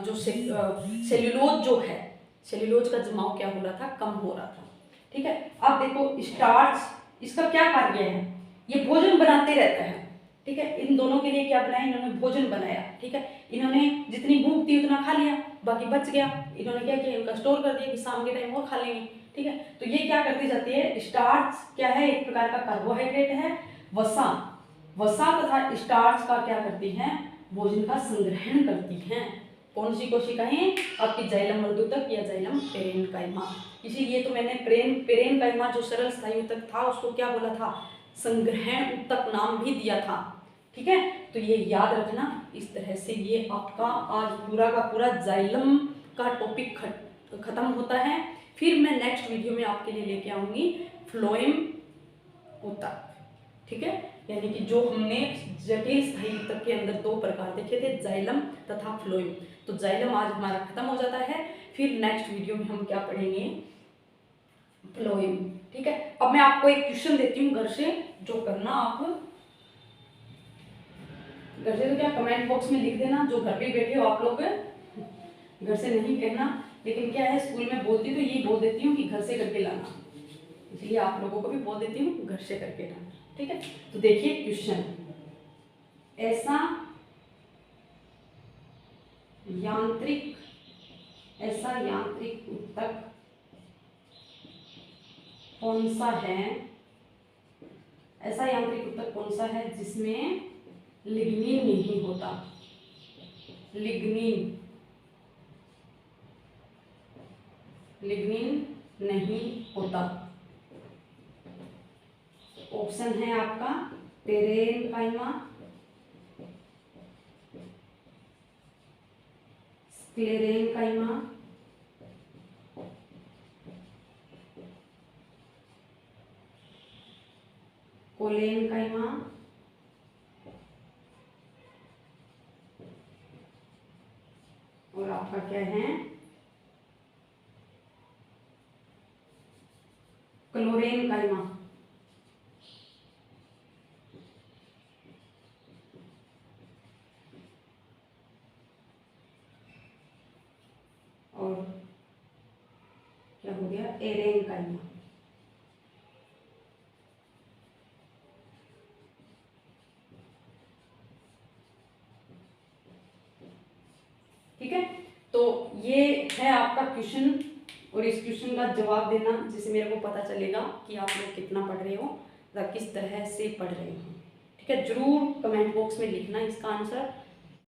जो सेल्यूलोज जो है, सेल्यूलोज का जमाव क्या हो रहा था, कम हो रहा था, ठीक है। अब देखो स्टार्च, इसका क्या कार्य है, ये भोजन बनाते रहता है, ठीक है। इन दोनों के लिए क्या बनाया, इन्होंने भोजन बनाया, ठीक है। इन्होंने जितनी भूख थी उतना खा लिया, बाकी बच गया, इन्होंने क्या किया, इनका स्टोर कर दिया कि शाम के टाइम और खा लेंगे, ठीक है। तो ये क्या करती जाती है, स्टार्च क्या है, एक प्रकार का कार्बोहाइड्रेट है। वसा, वसा तथा स्टार्च का क्या करती हैं, भोजन का संग्रहण करती हैं। कौन सी कोशिकाएं, आपकी जाइलम मृदुतक या जाइलम पेरेन्काइमा। इसीलिए तो मैंने पेरेन्काइमा जो सरल स्थायी उत्तक था उसको क्या बोला था, संग्रहण उत्तक नाम भी दिया था, ठीक है। तो ये याद रखना, इस तरह से ये आपका आज पूरा का पूरा जाइलम का टॉपिक खत्म होता है। फिर मैं नेक्स्ट वीडियो में आपके लिए लेके आऊंगी फ्लोएम उत्तक, ठीक है। यानी कि जो हमने जटिल स्थायी उत्तक के अंदर दो प्रकार देखे थे, जाइलम तथा फ्लोएम। तो जाइलम आज हमारा खत्म हो जाता है, फिर नेक्स्ट वीडियो में हम क्या पढ़ेंगे, फ्लोएम, ठीक है। अब मैं आपको एक क्वेश्चन देती हूँ घर से, जो करना आप घर से तो क्या कमेंट बॉक्स में लिख देना, जो घर पे बैठे हो आप लोग, घर से नहीं कहना, लेकिन क्या है स्कूल में बोलती तो ये बोल देती हूँ कि घर से करके लाना, इसलिए आप लोगों को भी बोल देती हूँ घर से करके लाना, ठीक है। तो देखिए क्वेश्चन, ऐसा यांत्रिक उत्तक कौन सा है, ऐसा यांत्रिक उत्तक कौन सा है जिसमें लिग्निन नहीं होता, लिग्निन नहीं होता। ऑप्शन है आपका पेरेन्काइमा, स्क्लेरेन्काइमा, कोलेन्काइमा और आपका क्या है, क्लोरेन्काइमा। और क्या हो गया, एरेन्काइमा। ठीक है, तो ये है आपका क्वेश्चन, और इस क्वेश्चन का जवाब देना, जिससे मेरे को पता चलेगा कि आप लोग कितना पढ़ रहे हो या किस तरह से पढ़ रहे हो, ठीक है। जरूर कमेंट बॉक्स में लिखना इसका आंसर।